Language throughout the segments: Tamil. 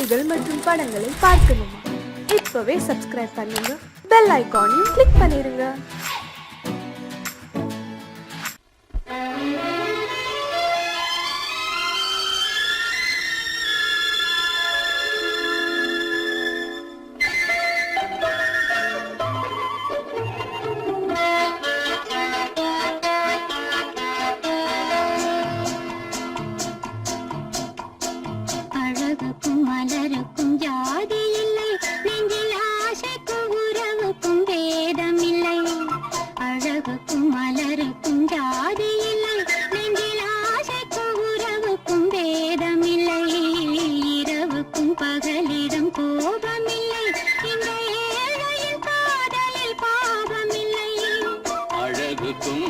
பாடல்கள் மற்றும் படங்களை பார்க்கணுமா? இப்பவே சப்ஸ்கிரைப் பண்ணுங்க, பெல் ஐகானையும் கிளிக் பண்ணிருங்க.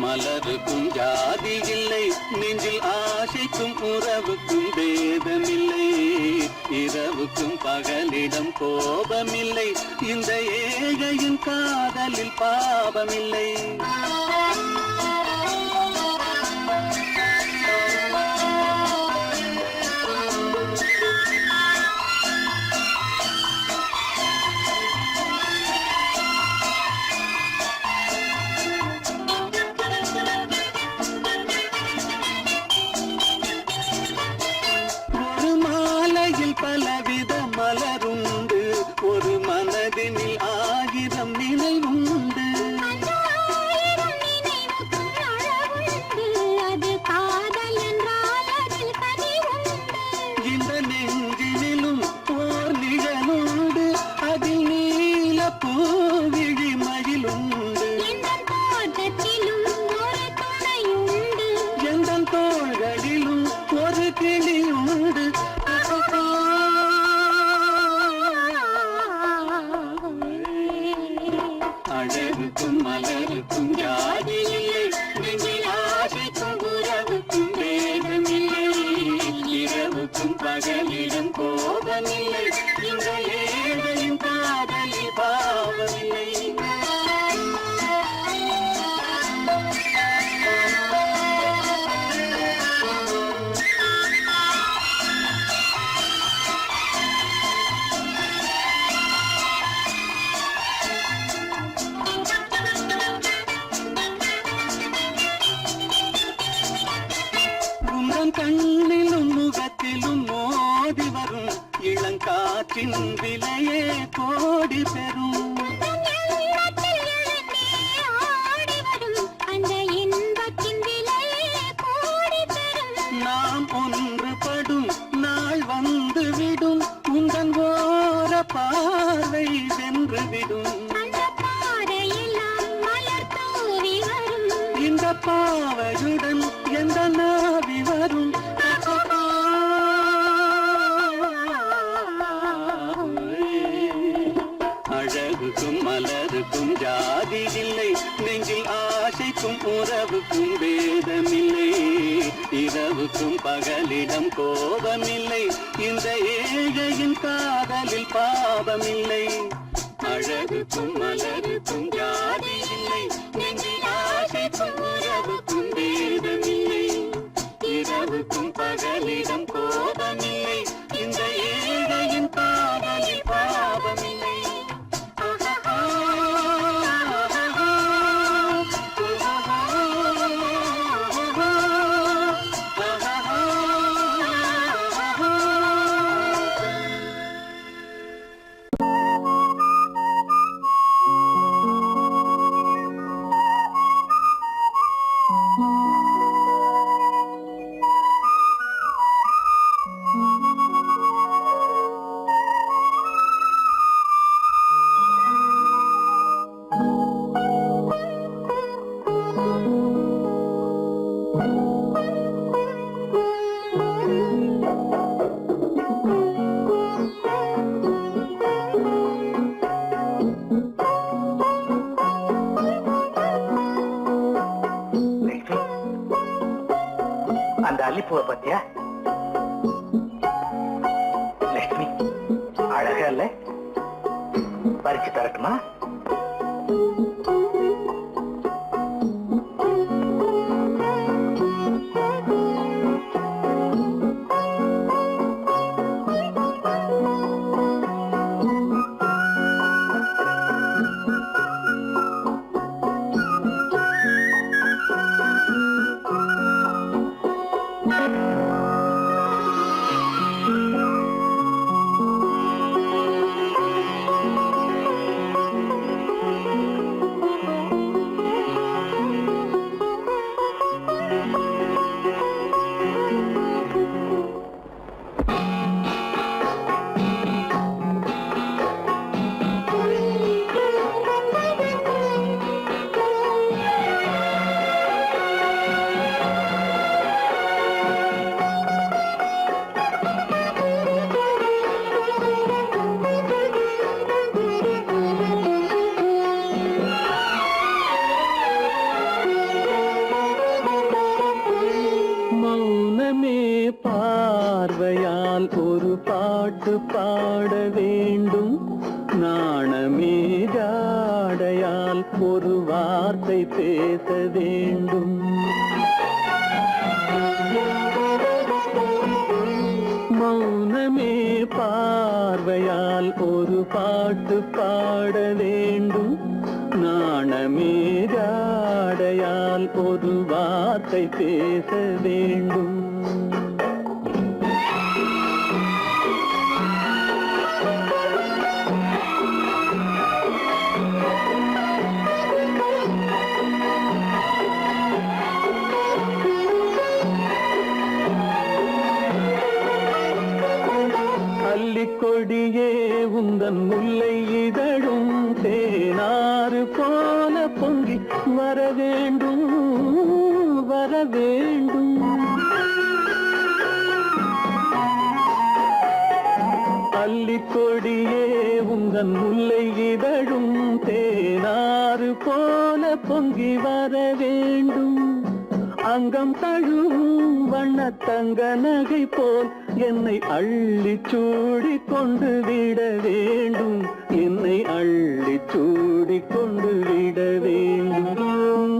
மலருக்கும் ஜாதி இல்லை, நெஞ்சில் ஆசைக்கும் உறவுக்கும் பேதமில்லை. இரவுக்கும் பகலிடம் கோபமில்லை, இந்த ஏழையின் காதலில் பாவமில்லை. பலவித மலருண்டு, ஒரு மனதினில் 1000 நினைவுண்டு. இந்த நெஞ்சினிலும் ஓர் நிழலுண்டு, அதில் நீல பூவிழி மகிழுண்டு. எந்த தோள்களிலும் ஒரு கிளியுண்டு. அழகுக்கும் மலருக்கும் ஜாதி இல்லை, நெஞ்சில் ஆசைக்கும் உறவுக்கும் பேதமில்லை. இரவுக்கும் பகலிடம் கோபமில்லை, இந்த ஏழையின் காதலில் பாவமில்லை. கண்ணிலும் முகத்திலும் மோதி வரும் இளங்காற்றின் விலையே கோடி பெறும். நாம் ஒன்றுபடும் நாள் வந்து விடும், உங்கள் ஓர பார்வை சென்று விடும். இந்த பாவையுடன் எந்த நாவி வரும். அழகுக்கும் மலருக்கும் ஜாதி இல்லை, நெஞ்சில் ஆசைக்கும் உறவுக்கும் பேதமில்லை. இரவுக்கும் பகலிடம் கோபமில்லை, இந்த ஏழையின் காதலில் பாவமில்லை. அழகுக்கும் மலருக்கும் ஜாதி இல்லை, நெஞ்சில் ஆசைக்கும் உறவுக்கும் பேதமில்லை. இரவுக்கும் பகலிடம் கோபமில்லை, இந்த ஏழையின் காதலில் பாவமில்லை. அந்த அல்லிப்பூவை பத்தியா லட்சுமி? அழகா இல்ல? பறிச்சு தரட்டுமா? பாட வேண்டும். நாணமே ஜாடையால் ஒரு வார்த்தை பேச வேண்டும். மௌனமே பார்வையால் ஒரு பாட்டு பாட வேண்டும். நாணமே ஜாடையால் ஒரு வார்த்தை பேச வேண்டும். கொடியே உந்தன் முல்லை இதழும் தேனாறு போல பொங்கி வர வேண்டும், வர வேண்டும். அல்லிக்கொடியே உந்தன் முல்லை இதழும் தேனாறு போல பொங்கி வர வேண்டும். அங்கம் தழுவும் வண்ணத்தங்க நகை போல் என்னை அள்ளி சூடி கொண்டு விட வேண்டும். என்னை அள்ளி சூடி கொண்டு விட வேண்டும்.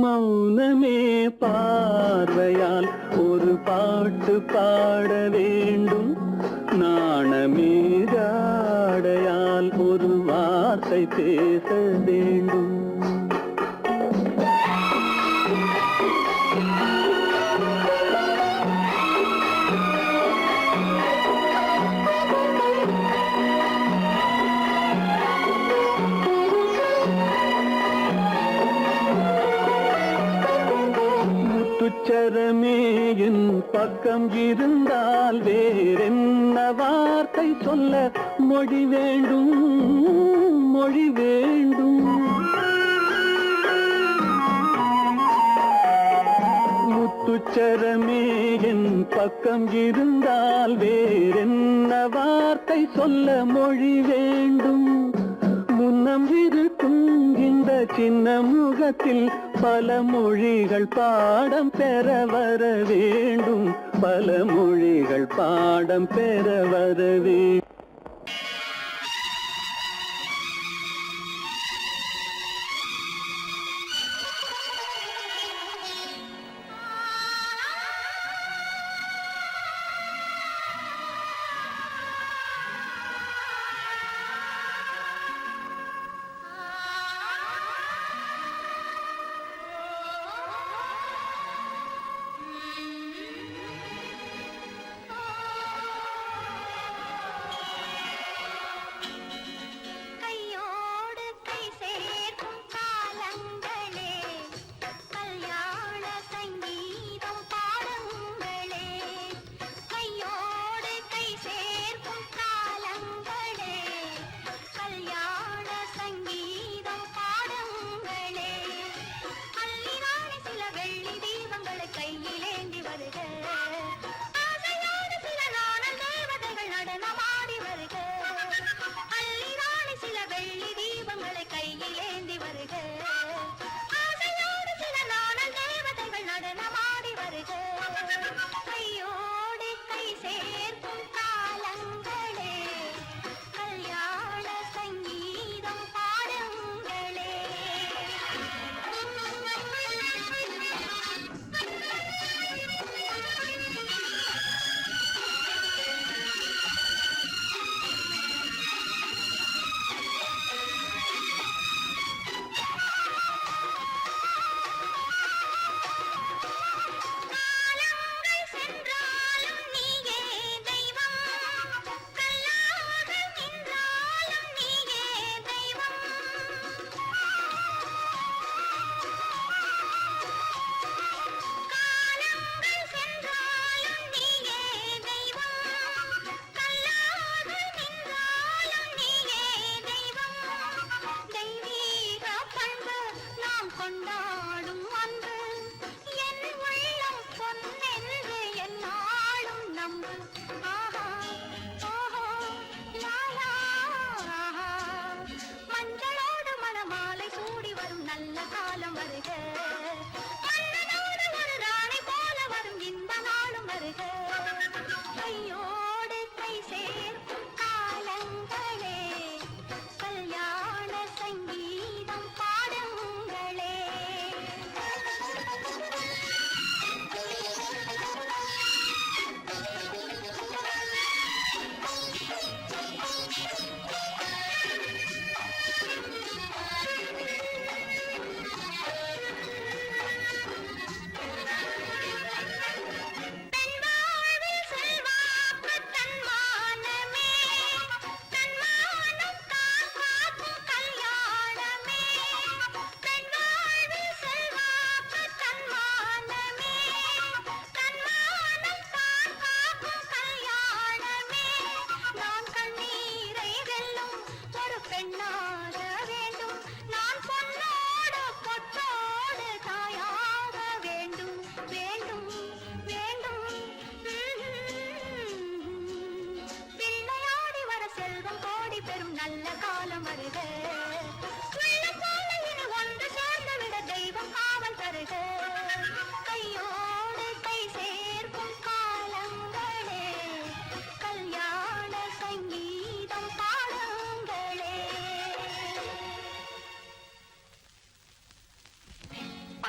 மௌனமே பார்வையால் ஒரு பாட்டு பாட வேண்டும். நாணமே ஜாடையால் ஒரு வார்த்தை பேச வேண்டும். முத்துச்சரமே என் பக்கம் இருந்தால் வேறென்ன வார்த்தை சொல்ல மொழி வேண்டும், மொழி வேண்டும். முத்துச்சரமே என் பக்கம் இருந்தால் வேறென்ன வார்த்தை சொல்ல மொழி வேண்டும். முன்னம் இருக்கும் இந்த சின்ன முகத்தில் பல மொழிகள் பாடம் பெற வர வேண்டும். பல மொழிகள் பாடம் பெற வர வேண்டும்.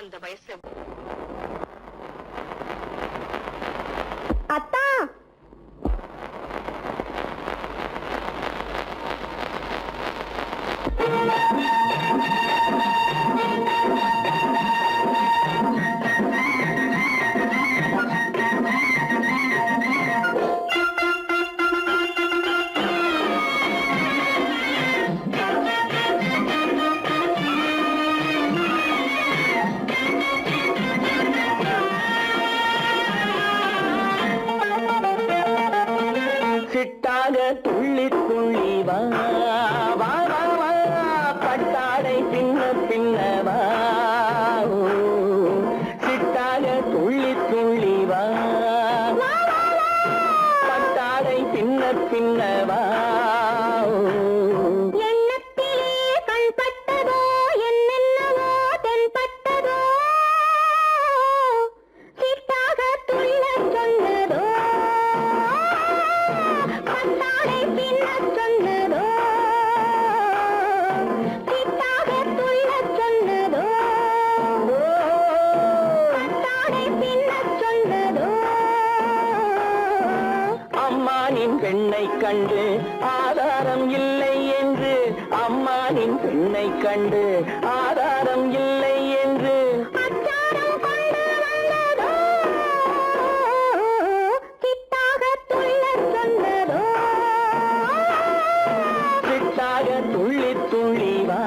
இந்த வயசுல அத்தா சிட்டாக துள்ளி துள்ளி வா வா வா வா பட்டாடை பின்ன பின்னவா சிட்டாக துள்ளி துள்ளி வா பட்டாடை பின்ன பின்னவா எண்ணத்திலே கண்பட்டதோ என்னென்னவோ தென்பட்டதோ சிட்டாக துள்ள சொன்னதோ பட்டாடை பின்ன சொன்னதோ சிட்டாக துள்ள சொன்னதோ பட்டாடை பின்ன சொன்னதோ அம்மானின் பெண்ணை கண்டு ஆதாரம் இல்லை என்று அம்மானின் பெண்ணை கண்டு ஆதாரம் இல்லை என்று அச்சாரம் கொண்டு வந்ததோ சிட்டாக துள்ள சொன்னதோ சிட்டாக துள்ளி துள்ளி வா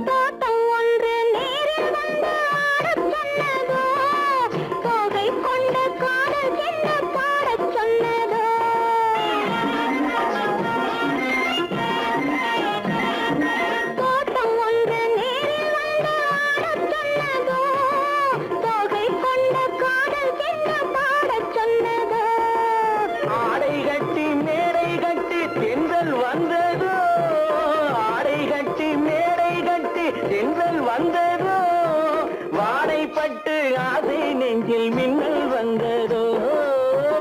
தோட்டம் ஒன்று நேரில் வந்து ஆடச் சொன்னதோ தோகை கொண்ட காதல் என்ன பாடச் சொன்னதோ தோட்டம் ஒன்று நேரில் வந்து ஆடச் சொன்னதோ தோகை கொண்ட காதல் என்ன பாடச் சொன்னதோ ஆடை கட்டி மேடை கட்டி தென்றல் வந்ததோ ஆடை கட்டி மேடை கட்டி தென்றல் வந்ததோ வாடைப்பட்டு ஆசை நெஞ்சில் மின்னல் வந்ததோ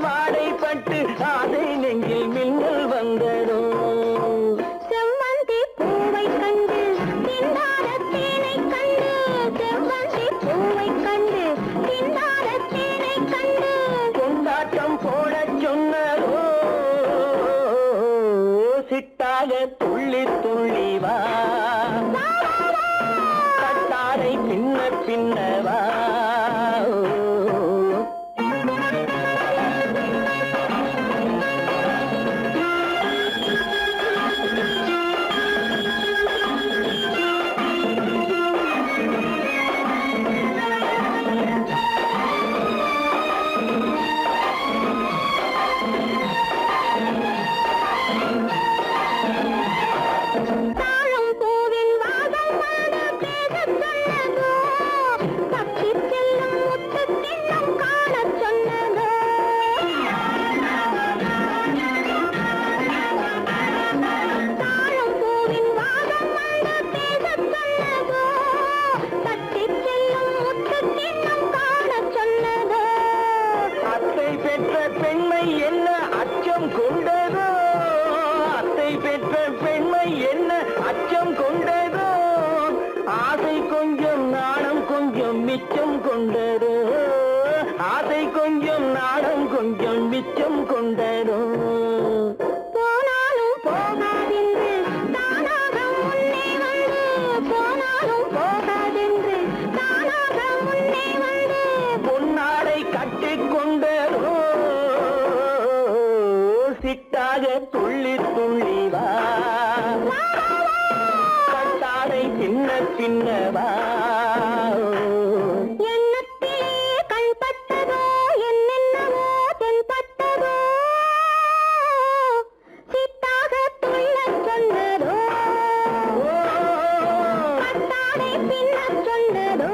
வாடைப்பட்டு ஆசை நெஞ்சில் மின்னல் வந்ததோ செவ்வந்தி பூவை கண்டு திண்டாட தேனை கண்டு செவ்வந்தி பூவை கண்டு திண்டாட தேனை கண்டு கொண்டாட்டம் போடச் சொன்னதோ சிட்டாக துள்ளி துள்ளி வா கட்டாரை பின்ன பின்னவா தாழம் பூவின் வாசம் வந்து பேசச் சொன்னதோ தப்பிச் செல்லும் முத்து கிண்ணம் காணச் சொன்னதோ தாழம் பூவின் வாசம் வந்து பேசச் சொன்னதோ தப்பிச் செல்லும் முத்து கிண்ணம் காணச் சொன்னதோ அத்தை பெற்ற பெண்மை என்ன அச்சம் கொண்டதோ அத்தை பெற்ற பெண்மை என்ன அச்சம் கொண்டதோ ஆசை கொஞ்சம் நாணம் கொஞ்சம் மிச்சம் கொண்டதோ ஆசை கொஞ்சம் நாணம் கொஞ்சம் மிச்சம் கொண்டதோ போனாலும் போகாதென்று தானாக முன்னே வந்து போனாலும் போகாதென்று தானாக முன்னே வந்து பொன்னாடை கட்டிக்கொண்டதோ சிட்டாக துள்ளி துள்ளி வா கட்டாடை பின்ன பின்னவா எண்ணத்திலே கண்பட்டதோ என்னென்னவோ தென்பட்டதோ சிட்டாக துள்ள சொன்னதோ கட்டாடை பின்ன சொன்னதோ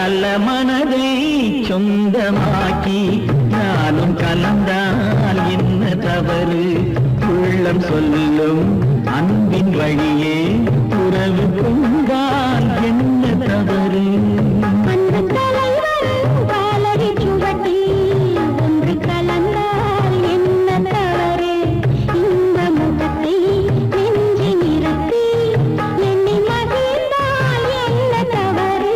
நல்ல மனதை சொந்தமாக்கி நானும் கலந்தால் என்ன தவறு உள்ளம் சொல்லும் அன்பின் வழியே உறவு கொண்டால் என்ன தவறு அந்த தலைவன் காலடி சுவட்டில் ஒன்று கலந்தால் என்ன தவறு இந்த முகத்தை நெஞ்சி நிறுத்தி எண்ணி மகிழ்ந்தால் என்ன தவறு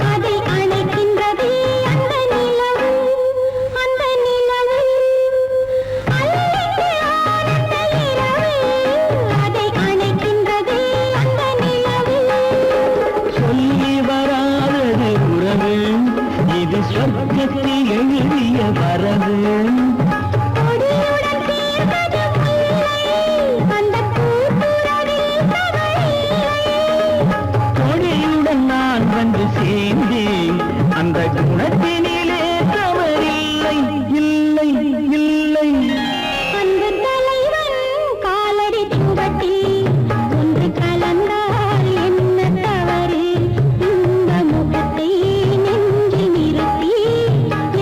அதை அணைக்கின்றது அந்த நிலவு அந்த நிலவு அல்லிக்கு ஆனந்த இரவு அதை அணைக்கின்றது அந்த நிலவு சொல்லி வராதது உறவு இது சொர்க்கத்தில் எழுதிய வரவு கொடியுடன் தீர்ந்தது முல்லை அந்த பூத்துறவில் தவறில்லை கொடியுடன் நான் வந்து சேர்ந்தேன் அந்த குணத்தினிலே தவறில்லை இல்லை இல்லை அன்பு தலைவன் காலடி சுவட்டில் ஒன்று கலந்தால் என்ன தவறு இந்த முகத்தை நெஞ்சி நிறுத்தி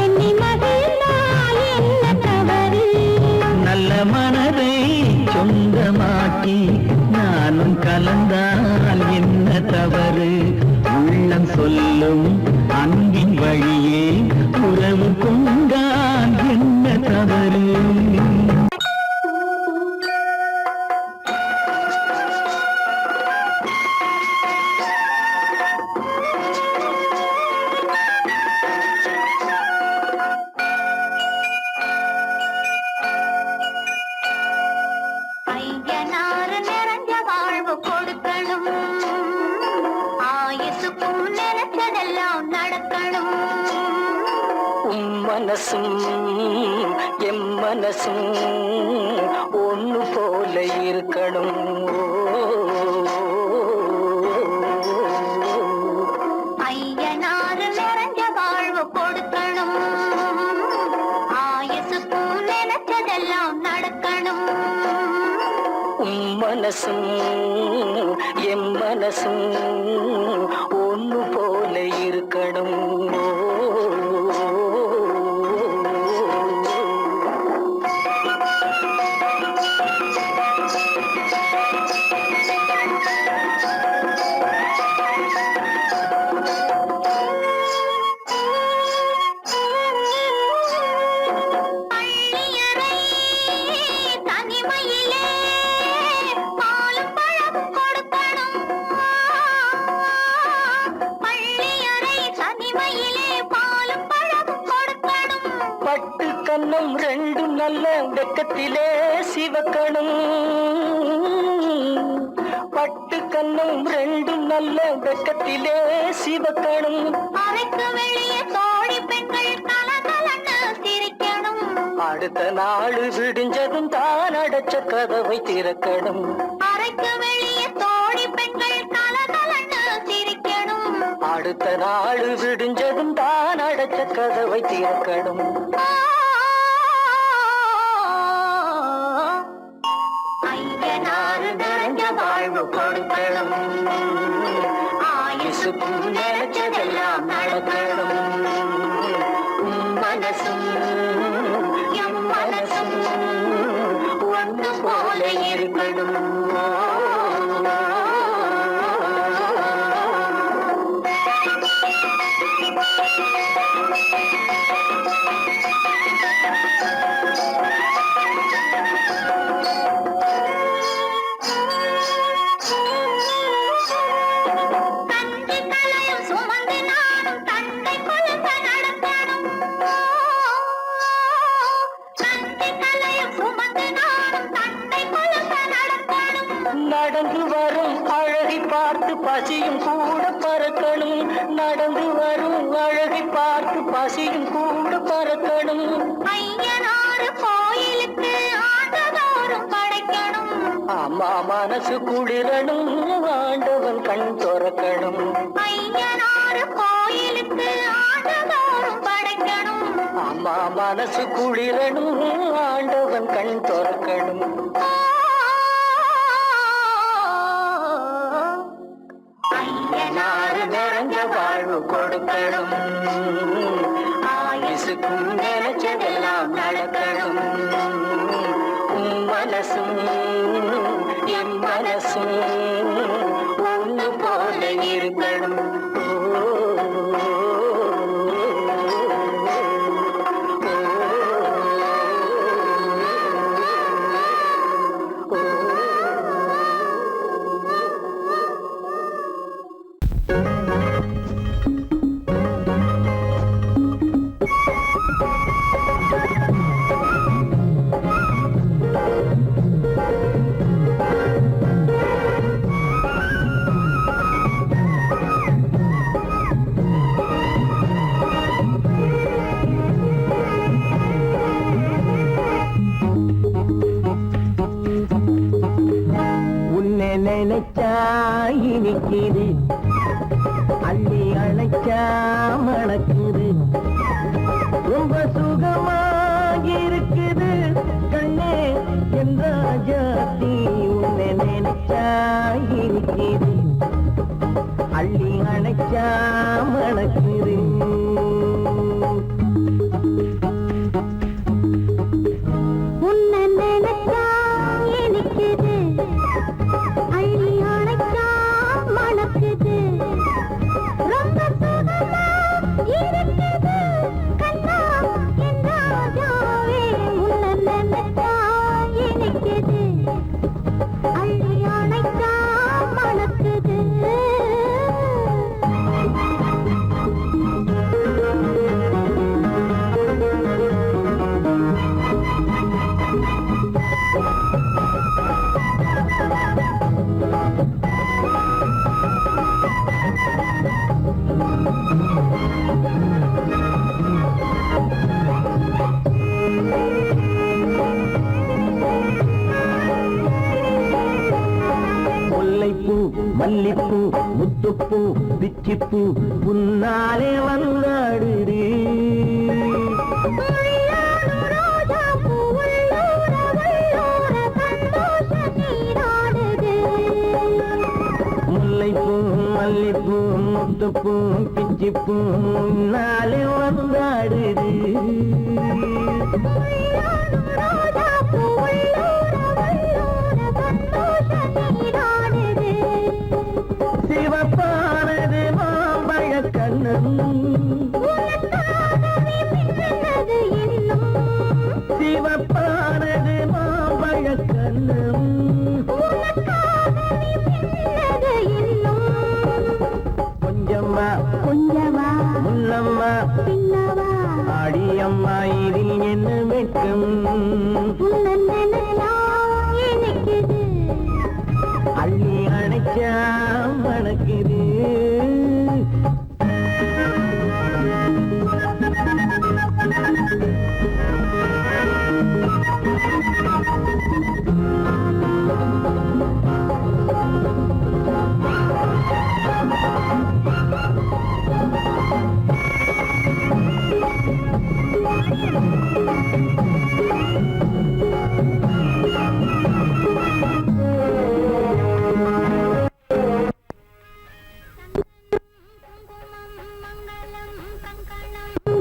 எண்ணி மகிழ்ந்தால் என்ன தவறு நல்ல மனதை சொந்தமாக்கி நானும் கலந்தால் என்ன தவறு உள்ளம் சொல்லும் அன்பின் வழியே உறவு கொண்டால் என்ன தவறு ஐயனாறு நிறைஞ்ச வாழ்வு கொடுக்கணும் ஆயுசுக்கும் நினைச்சதெல்லாம் நடக்கணும் மனசும் எம் மனசும் ஒன்று போல இருக்கணும் ஐயனாறு நிறைஞ்ச வாழ்வு கொடுக்கணும் ஆயுசுக்கும் நினைச்சதெல்லாம் நடக்கணும் மனசும் எம் மனசும் ஒன்று போல இருக்கணும் பள்ளியறை தனிமையிலே பாலும் பழமும் கொடுக்கணும் பள்ளியறை தனிமையிலே பாலும் பழமும் கொடுக்கணும் பட்டு கண்ணம் ரெண்டு நல்ல வெக்கத்திலே சிவக்கணும் பட்டு கண்ணம் ரெண்டு நல்ல வெக்கத்திலே சிவக்கணும் அறைக்கு வெளியே தோழி பெண்கள் கலகலன்னு சிரிக்கணும் அடுத்த நாள் விடிஞ்சதும் தான் அடைச்ச கதவை திறக்கணும் அறைக்கு வெளியே தோழி பெண்கள் கலகலன்னு சிரிக்கணும் அடுத்த நாள் விடிஞ்சதும் தான் அடைச்ச கதவை திறக்கணும் ஐயனாறு நிறைஞ்ச வாழ்வு கொடுக்கணும் ஆயுசுக்கும் நினைச்சதெல்லாம் நடக்கணும் மனசும் எம் மனசும் ஒன்று போல இருக்கணும் தந்தை தலையும் சுமந்து நானும் தந்தை குழந்த நடக்கணும் தந்தை தலையும் சுமந்து நானும் தந்தை குழந்த நடக்கணும் நடந்து வரும் அழகை பார்த்து பசியும் கூட பறக்கணும் நடந்து வரும் அழகை பார்த்து பசியும் கூட பறக்கணும் ஐயனாறு கோயிலுக்கு ஆண்டுதோறும் படைக்கணும் அம்மா மனசு குளிரணும் ஆண்டவன் கண் துறக்கணும் ஐயனாறு கோயிலுக்கு ஆண்டுதோறும் படைக்கணும் அம்மா மனசு குளிரணும் ஆண்டவன் கண் துறக்கணும் ஐயனாறு நிறைஞ்ச வாழ்வு கொடுக்கணும் ஆயுசுக்கும் நினைச்சதெல்லாம் நடக்கணும் மனசும் என் மனசும் ஒன்று போல இருக்கணும் நினைச்சா இனிக்குது அள்ளி அணைச்சா மணக்குது ரொம்ப சுகமாயிருக்குது கண்ணே என் ராஜாத்தி உன்னை நினைச்சா இனிக்குது அள்ளி அணைச்சா மணக்குது உன்னை நினைச்சா இனிக்குது அள்ளி அணைச்சா மணக்குது ரொம்ப சுகமா இருக்குது கண்ணா என் ராஜாவே உன்னை நினைச்சா இனிக்குது அள்ளி அணைச்சா மணக்குது முல்லைப்பூ மல்லிப்பூ முத்துப்பூ பிச்சிப்பூ உன்னாலே வந்தாடுது முல்லைப்பூ மல்லிப்பூ முத்துப்பூ பிச்சிப்பூ உன்னாலே வந்தாடுது சிவப்பானது மாம்பழ கண்ணம் சிவப்பானது மாம்பழ கண்ணம் கொஞ்சம்மா கொஞ்சமா முன்னம்மா பின்னவா ஆடியம்மா இதில் என்ன வெட்கம் உன்னை நினைச்சா இனிக்குது அள்ளி அணைச்சா மணக்குது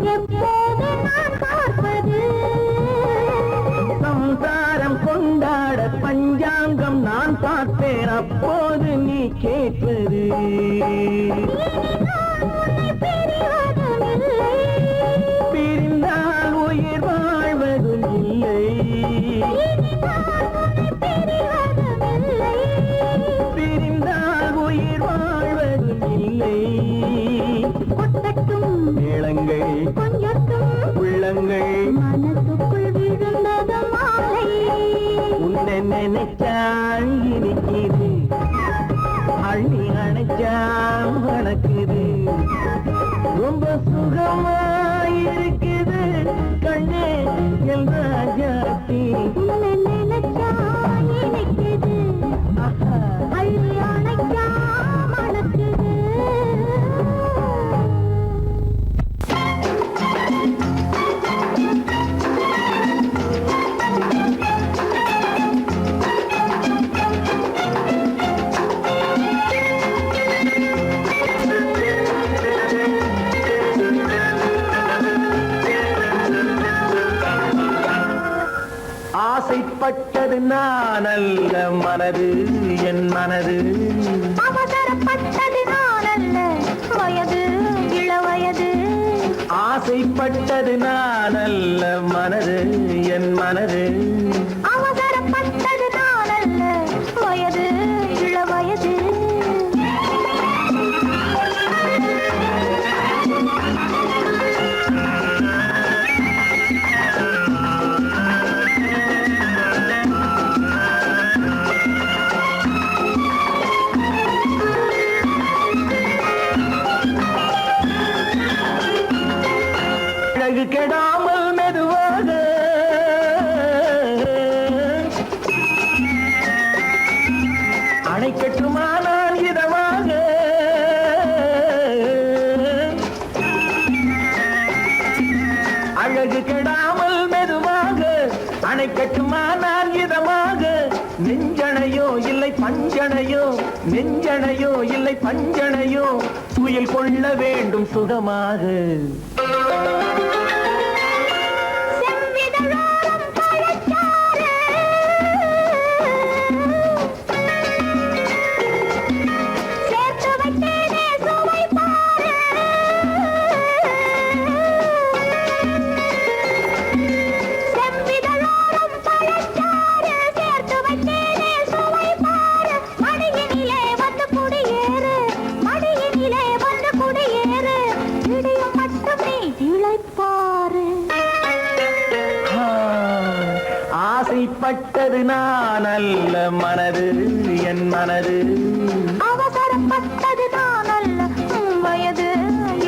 எப்போது நான் பார்ப்பது சம்சாரம் கொண்டாட பஞ்சாங்கம் நான் பார்ப்பேன் அப்போது நீ கேட்பது பிரிந்தால் உயிர் வாழ்வதும் இல்லை பிரிந்தால் உயிர் வாழ்வதும் இல்லை கொட்டட்டும் மேளங்கள் கொஞ்சட்டும் உள்ளங்கள் மனசுக்குள் விழுந்தது மாலை உன்னை நினைச்சால் இனிக்குது அள்ளி அணைச்சா மணக்குது ரொம்ப சுகமாயிருக்குது கண்ணே என் ராஜாத்தி உன்னை நினைச்சா இனிக்குது ஆசைப்பட்டது நான் அல்ல மனது என் மனது அவசரப்பட்டது நான் அல்ல வயது இளவயது ஆசைப்பட்டது நான் அல்ல மனது என் மனது அவசரப்பட்டது நான் அல்ல வயது இளவயது அழகு கெடாமல் மெதுவாக அணைக்கட்டுமா நான் இதமாக அழகு கெடாமல் மெதுவாக அணைக்கட்டுமா நான் இதமாக நெஞ்சணையோ இல்லை பஞ்சணையோ நெஞ்சணையோ இல்லை பஞ்சணையோ துயில் கொள்ள வேண்டும் சுகமாக செவ்விதழோரம் பழச்சாறு சேர்த்து வைத்தேனே சுவை பாரு செவ்விதழோரம் பழச்சாறு சேர்த்து வைத்தேனே சுவை பாரு மடியினிலே வந்து குடியேறு மடியினிலே வந்து குடியேறு இடியும் மட்டும் நீ இளைப்பாரு ஆசைப்பட்டது நான் அல்ல மனது என் மனது அவசரப்பட்டது நான் அல்ல வயது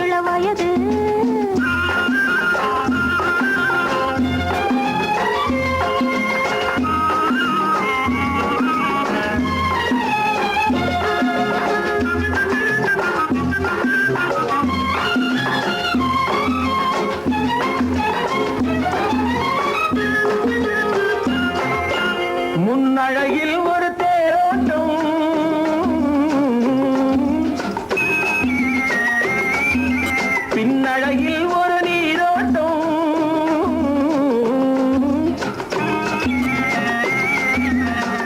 இளவயது முன்னழகில் ஒரு தேரோட்டம் பின்னழகில் ஒரு நீரோட்டம்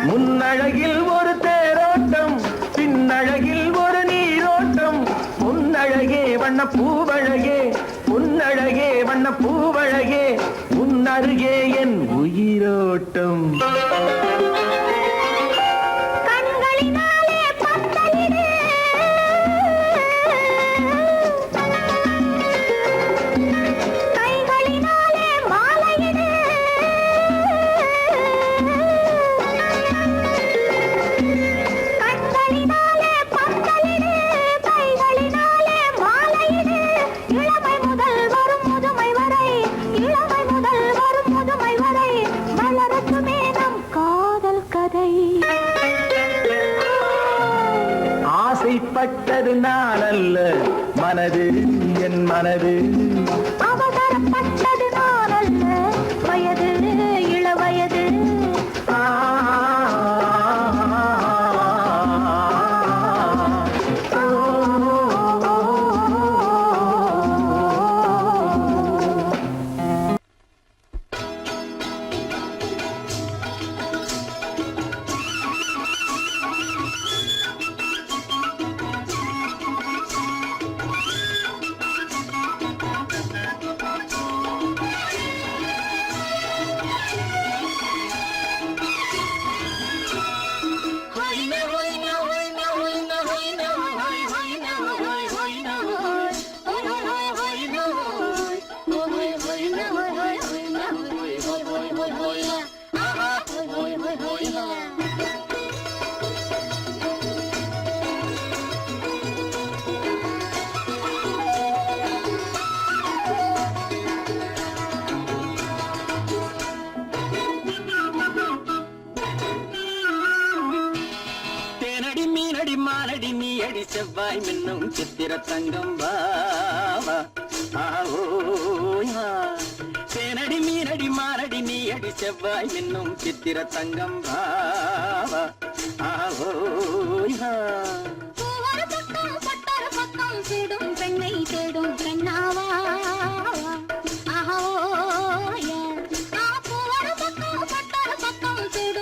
முன்னழகில் ஒரு தேரோட்டம் பின்னழகில் ஒரு நீரோட்டம் முன்னழகே வண்ண பூவழகே உன்னழகே வண்ண பூவழகே உன்னருகே என் உயிரோட்டம் கண்களினாலே பந்தலிடு கைகளினாலே மாலையிடு கண்களினாலே பந்தலிடு கைகளினாலே மாலையிடு இளமை முதல் வரும் முதுமை வரை இளமை முதல் வரும் முதுமை வரை மலரட்டுமே நம் காதல் கதை ஆசைப்பட்டது நான் அல்ல மனது என் மனது அவசரப்பட்டது நான் அல்ல வயது இளவயது ஆ, தேனடி மீனடி மானடி நீ அடி செவ்வாய் மின்னும் சித்திர தங்கம் வாவா ஆவோயா தேனடி மீனடி மானடி நீ அடி செவ்வாய் மின்னும் சித்திர தங்கம் வாவா ஆவோயா பூவர பக்கம் பட்டர பக்கம் தேடும் பெண்ணை தேடும் பெண்ணாவா ஆஹோய பூவர பக்கம் பட்டர பக்கம் தேடும்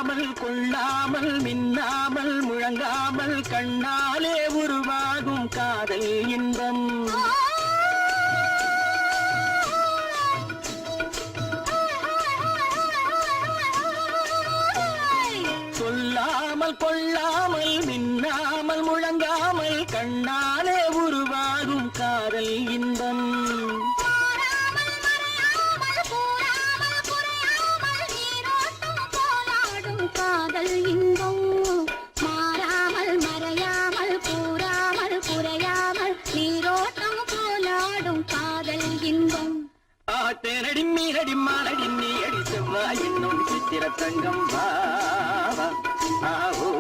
சொல்லாமல் கொள்ளாமல் மின்னாமல் முழங்காமல் கண்ணாலே உருவாகும் காதல் இன்பம். சொல்லாமல் கொள்ளாமல் மின்னாமல் முழங்காமல் கண்ணாலே உருவாகும் காதல் இன்பம். காதல் இன்பம் மாறாமல் மறையாமல் கூறாமல் குறையாமல் நீரோட்டம் போலாடும் காதல் இன்பம். தேனடி மீனடி மானடி நீ அடி செவ்வாய் என்னும் சித்திர தங்கம் வா ஆவோ.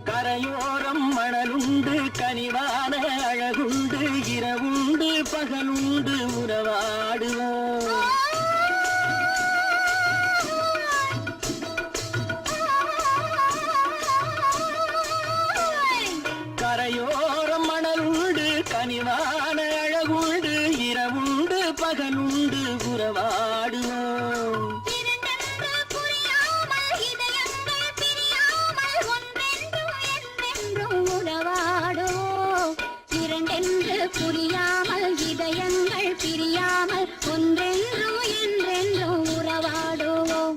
கரையோரம் மணலுண்டு கனிவான அழகுண்டு இரவுண்டு பகலுண்டு உறவாடுவோம். கரையோரம் மணலுண்டு கனிவான அழகுண்டு இரவுண்டு பகலுண்டு உறவாடுவோம். புரியாமல் இதயங்கள் பிரியாமல் ஒன்றென்றும் என்றென்றும் உறவாடுவோம்.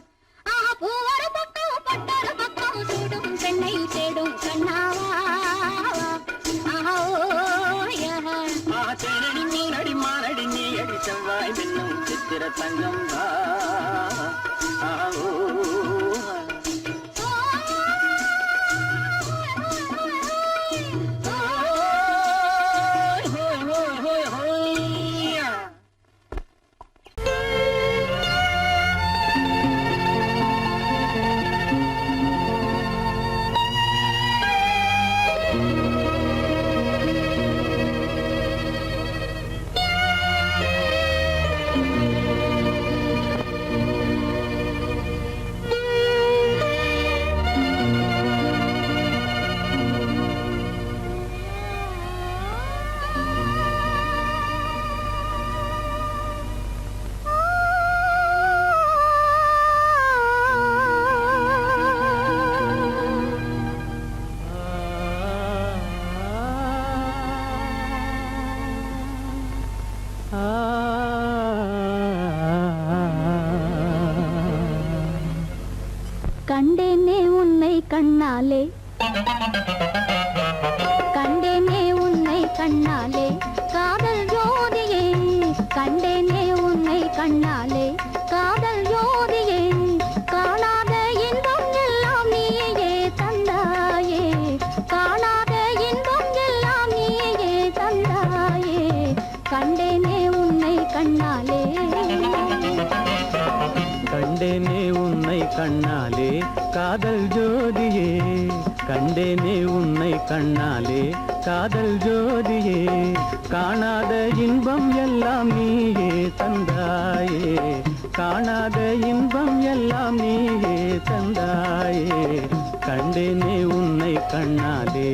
பூவர பக்கம் பட்டர பக்கம் சூடும் பெண்ணை தேடும் கண்ணாவா. தேனடி மீனடி மானடி நீ அடி செவ்வாய் என்னும் சித்திர தங்கம் வா ஆவோ. கண்டேனே உன்னை கண்ணாலே கண்டேனே உன்னை கண்ணாலே காதல் ஜோதியே. கண்டேனே உன்னை கண்ணாலே காதல் ஜோதியே. காணாத இன்பம் எல்லாம் நீயே தந்தாயே. காணாத இன்பம் எல்லாம் நீயே தந்தாயே. கண்டேனே உன்னை கண்ணாலே கண்டேனே உன்னை கண்ணாலே காதல் ஜோதியே. கண்டேனே உன்னை கண்ணாலே காதல் ஜோதியே. காணாத இன்பம் எல்லாம் நீயே தந்தாயே. காணாத இன்பம் எல்லாம் நீயே தந்தாயே. கண்டேனே உன்னை கண்ணாலே.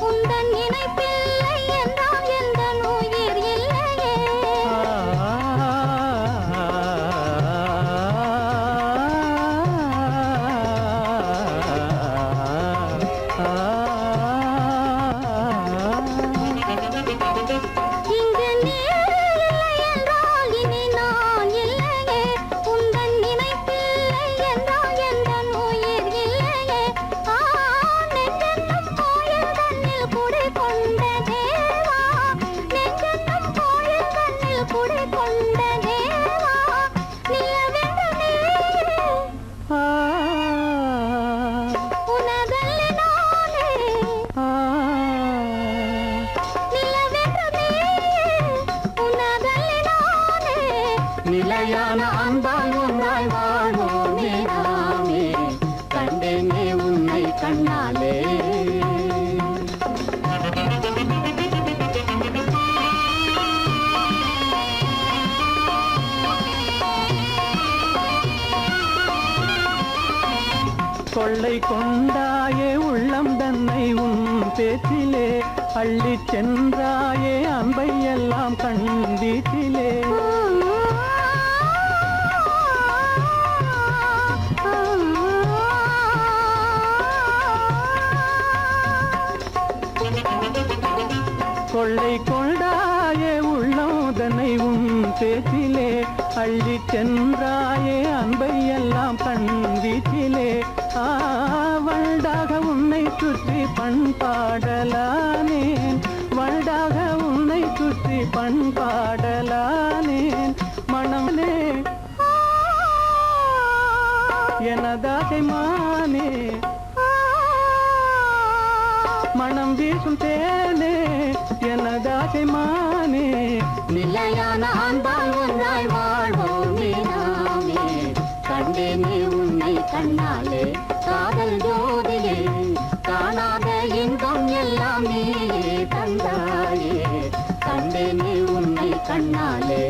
உந்தன் நினைப்பில்லை என்றால் எந்த நோய் நிலையான அன்பால் ஒன்றாய் வாழ்வோமே நாமே கண்டேனே உன்னை கண்ணாலே கொள்ளை கொண்டாயே உள்ளம் தன்னை உன் பேச்சிலே அள்ளி சென்றாயே அன்பை எல்லாம் கண் வீட்டிலே கொள்ளை கொண்டாயே உள்ளம் தன்னை உன் பேச்சிலே அள்ளி சென்றாயே அன்பை எல்லாம் கண் வீட்டிலே வண்டாக உன்னை சுற்றி பண்பாடலானேன் வண்டாக உன்னை சுற்றி பண்பாடலானேன் மனமே எனதாசை மானே மனம் வீசும் தேனே எனதாசை மானே நிலையான அன்பால் ஒன்றாய் வாழ்வோமே நாமே கண்டேனே உன்னை கண்ணாலே காதல் ஜோதியே காணாத இன்பம் எல்லாம் நீயே தந்தாயே கண்டேனே உன்னை கண்ணாலே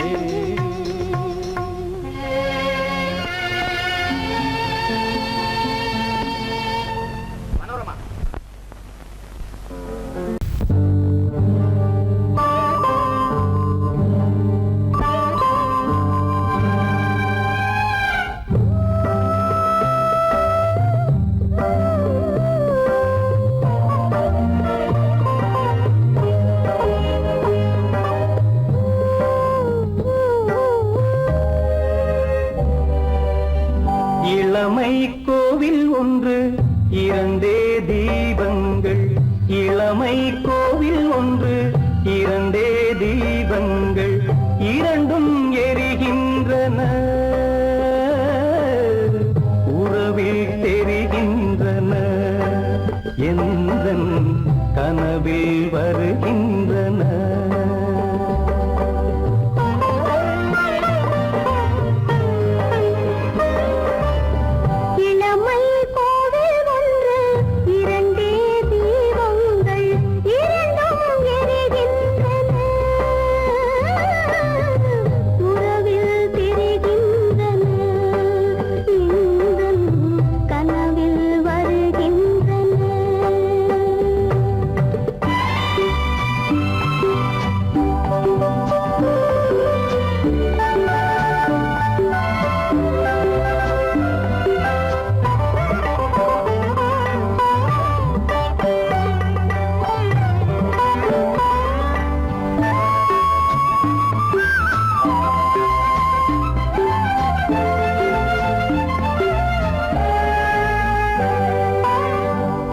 இளமை கோவில் ஒன்று இரண்டே தீபங்கள் இளமை கோவில் ஒன்று இரண்டே தீபங்கள் இரண்டும் எரிகின்றன உறவில் தெரிகின்றன எந்தன் கனவில் வருகின்றன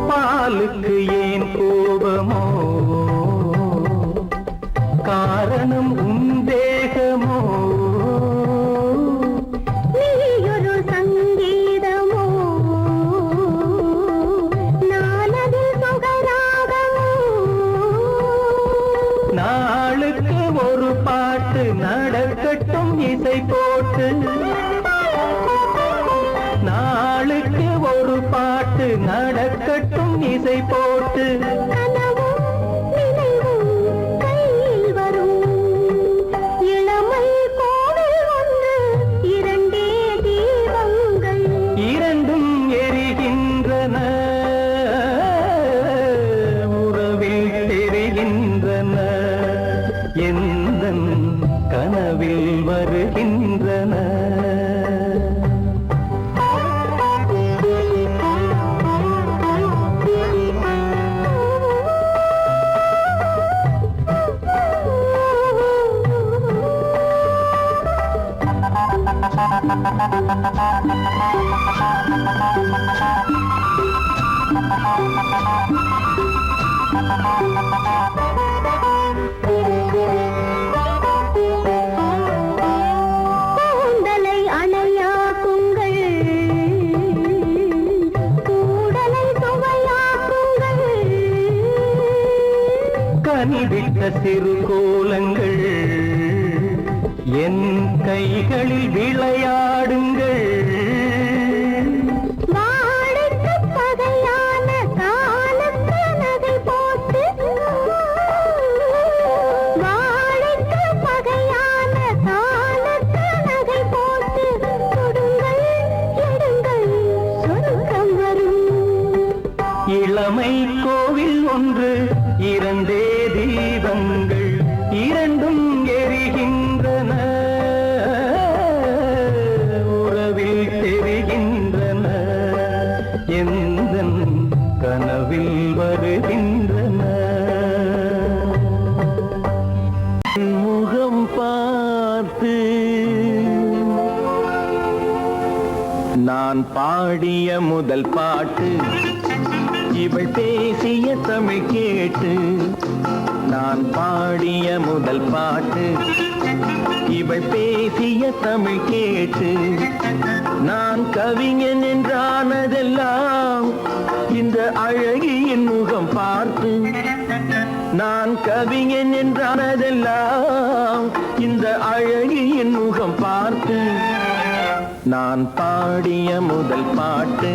பாலுக்கு ஏன் கோபமோ காரணம் உன் தேகமோ நீயொரு சங்கீதமோ நானதில் சுகராகமோ நாளுக்கு ஒரு பாட்டு நடக்கட்டும் இசை போட்டு நாளுக்கு ஒரு பாட்டு நடக்கட்டும் இசை போட்டு கனவும் நினைவும் கையில் வரும் இளமை கோவில் ஒன்று இரண்டே தீபங்கள் இரண்டும் எரிகின்றன உறவில் தெரிகின்றன எந்தன் கனவில் வருகின்றன கூந்தலை அணையாக்குங்கள் கூடலை சுவையாக்குங்கள் கனிவிட்ட சிறு கோலங்கள் என் கைகளில் விளையாடுங்கள். வாழைக்கு பகையான காலத்து நகை போட்டு, வாழைக்கு பகையான காலத்து நகை போட்டு கொடுங்கள், எடுங்கள், சொர்க்கம் வரும். இளமை கோவில் ஒன்று, இரண்டே தீபங்கள், இரண்டும் எரிகின்றன, உறவில் தெரிகின்றன, எந்தன் கனவில் வருகின்றன. முகம் பார்த்து நான் பாடிய முதல் பாட்டு, இவள் பேசிய தமிழ் கேட்டு. நான் பாடிய முதல் பாட்டு, இவள் பேசிய தமிழ் கேட்டு. நான் கவிஞன் என்றானதெல்லாம் இந்த அழகியின் முகம் பார்த்து. நான் கவிஞன் என்றானதெல்லாம் இந்த அழகியின் முகம் பார்த்து. நான் பாடிய முதல் பாட்டு,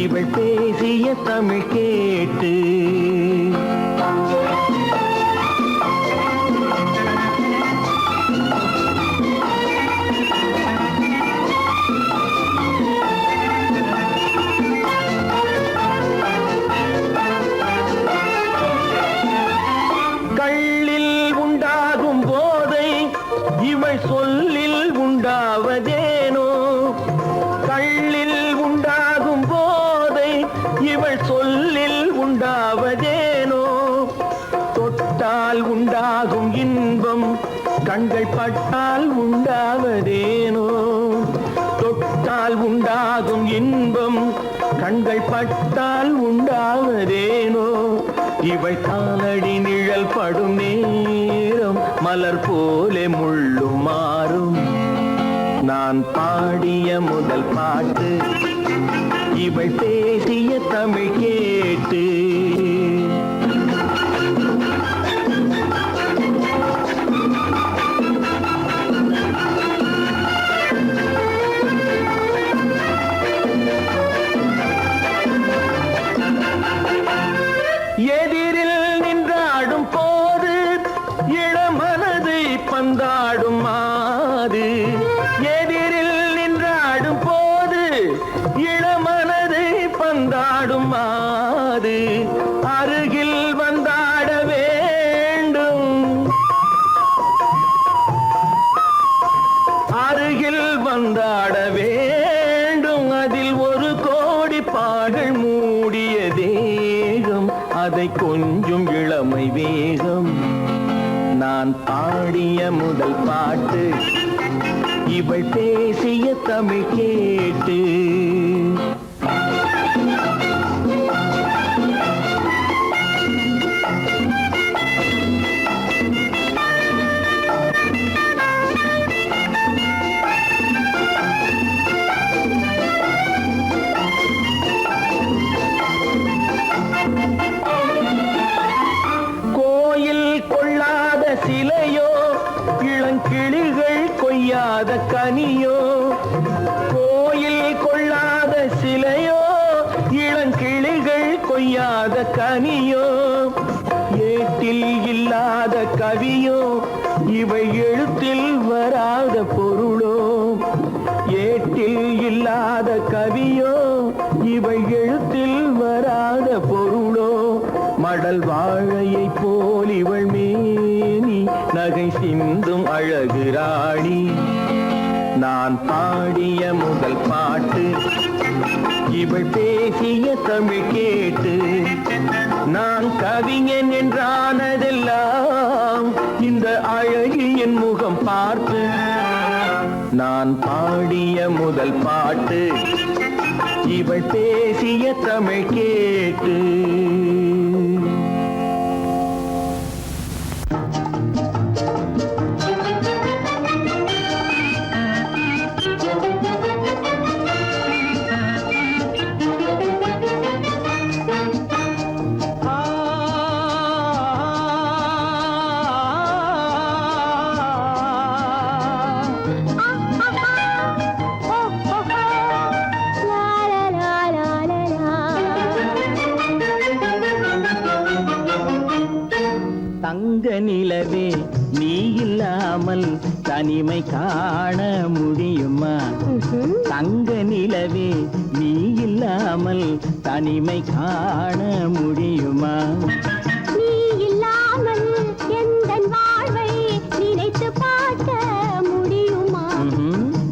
இவள் பேசிய தமிழ் கேட்டு. கள்ளில் உண்டாகும் போதை இவள் சொல்லில் உண்டாவதேனோ. கள்ளில் உண்டாகும் போதை இவள் சொல்லில் உண்டாவதேனோ. தொட்டால் உண்டாகும் இன்பம் கண்கள் பட்டால் உண்டாவதேனோ. தொட்டால் உண்டாகும் இன்பம் கண்கள் பட்டால் உண்டாவதேனோ. இவள் காலடி நிழல் படும் நேரம் மலர் போலே முள்ளும் மாறும். நான் பாடிய முதல் பாட்டு, இவள் பேசிய தமிழ் கேட்டு. எதிரில் நின்றாடும் போது இளமனதை பந்தாடும் மாது. எதிரில் நின்றாடும் போது இளமனதை பந்தாடும் மாது. அருகில் வந்தாட வேண்டும், அருகில் வந்தாட வேண்டும். அதில் ஒரு கோடி பாடல் மூடிய தேகம், அதை கொஞ்சம் இளமை வேகம். நான் பாடிய முதல் பாட்டு, இவள் பேசிய தமிழ் கேட்டு. சிலையோ இளங்கிளிகள் கொய்யாத கனியோ. கோயில் கொள்ளாத சிலையோ இளங்கிளிகள் கொய்யாத கனியோ. ஏட்டில் இல்லாத கவியோ இவை எழுத்தில் வராத பொருளோ. ஏட்டில் இல்லாத கவியோ இவை எழுத்தில் வராத பொருளோ. மடல் வாழையை போல் இவள் மேனி நகை சிந்தும் அழகு ராணி. நான் பாடிய முதல் பாட்டு, இவள் பேசிய தமிழ் கேட்டு. நான் கவிஞன் என்றானதெல்லாம் இந்த அழகியின் முகம் பார்த்து. நான் பாடிய முதல் பாட்டு, இவள் பேசிய தமிழ் கேட்டு. ஆ தனிமை காண முடியுமா? தங்க நிலவே நீ இல்லாமல் தனிமை காண முடியுமா? நீ இல்லாமல் எந்தன் வாழ்வை நினைத்து பார்க்க முடியுமா?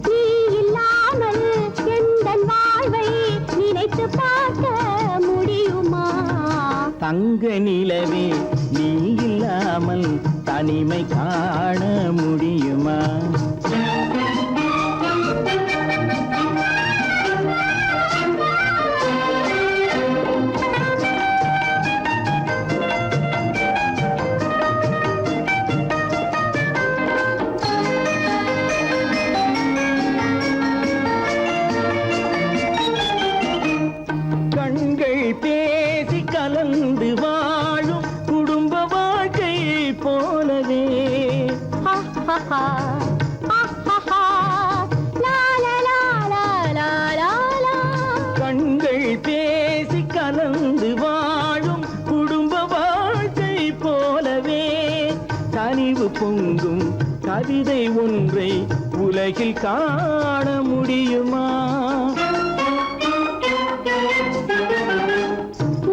நீ இல்லாமல் எந்தன் வாழ்வை நினைத்து பார்க்க முடியுமா? தங்க நிலவே நீ இல்லாமல் தனிமை காண முடியுமா? கண்கள் பேசி கலந்து வாழும் குடும்ப வாழ்க்கை போலவே கண்கள் பேசி கலந்து வாழும் குடும்ப வாழ்க்கை போலவே கனிவு பொங்கும் கவிதை ஒன்றை உலகில் காண முடியுமா?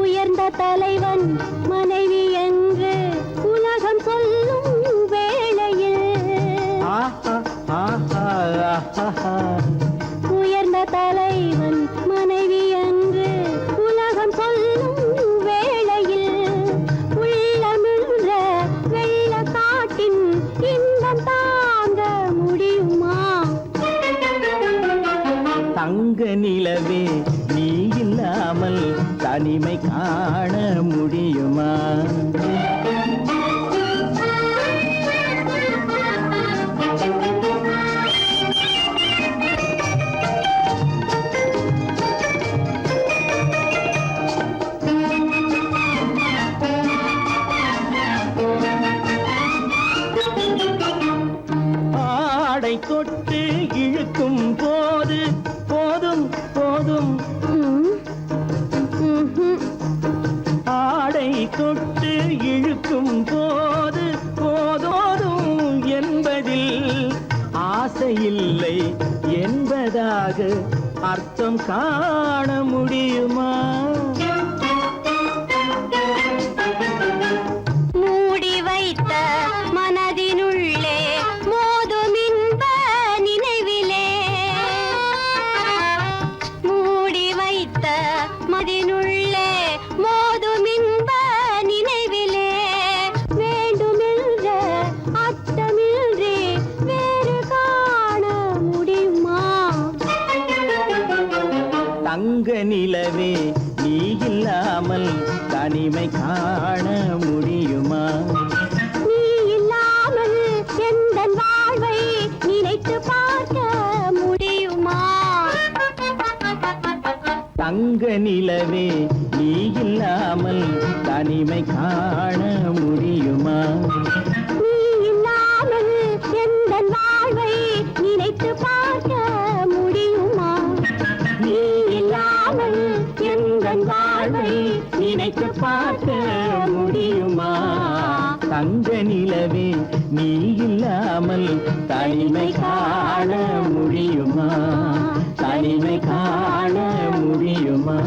உயர்ந்த தலைவன் மனைவி என்று உலகம் சொல்லும் வேளையில் உயர்ந்த தலைவன் மனைவி என்று உலகம் சொல்லும் வேளையில் உள்ளமிழ்ற வெள்ளக்காட்டின் இன்பம் தாங்க முடியுமா? தங்க நிலவே நீ இல்லாமல் தனிமை காண முடியுமா? ஆடை தொட்டு இழுக்கும் போது போதும் போதும் ஆடை தொட்டு இழுக்கும் போது போதோதும் என்பதில் ஆசையில்லை என்பதாக அர்த்தம் காண முடியுமா? மூடி வைத்த மனதினுள்ளே மோதும் இன்ப நினைவிலே மூடி வைத்த மனதினுள்ளே மோதும் இன்ப நினைவிலே வேண்டுமென்ற அர்த்தமின்றி வேறு காண முடியுமா? தங்க நிலவே நீ இல்லாமல் தனிமை காண முடியுமா? நீ இல்லாமல் எந்தன் வாழ்வை நினைத்து பார்க்க முடியுமா? தங்க நிலவே நீ இல்லாமல் தனிமை காண முடியுமா? நீ இல்லாமல் எந்தன் வாழ்வை நினைத்து பார்க்க முடியுமா? நீ இல்லாமல் எந்தன் வாழ்வை நினைத்து பார்க்க முடியுமா? தங்க நிலவே நீ இல்லாமல் தனிமை காண முடியுமா? தனிமை காண முடியுமா?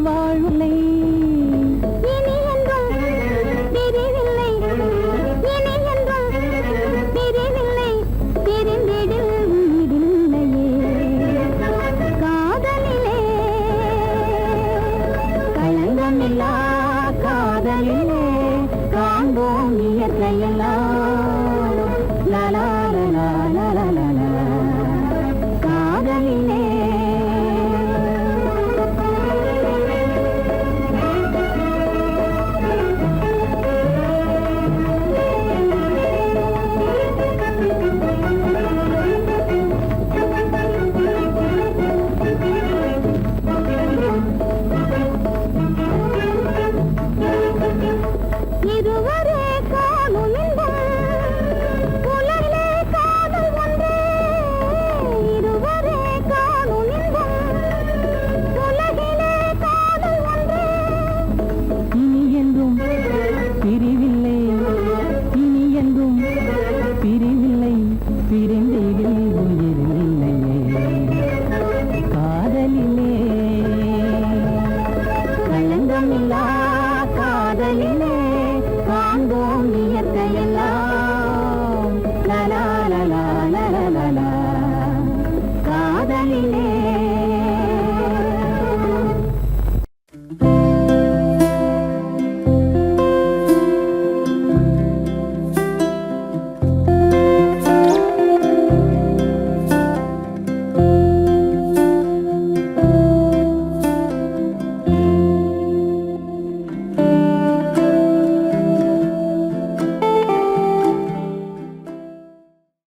வாழலை இனி என்றும் பிரிவில்லை இனி என்றும் பிரிவில்லை பிரிந்திடில் உயிரில்லையே காதலிலே களங்கமில்லா காதலிலே காண்போம் இயற்கையெல்லாம்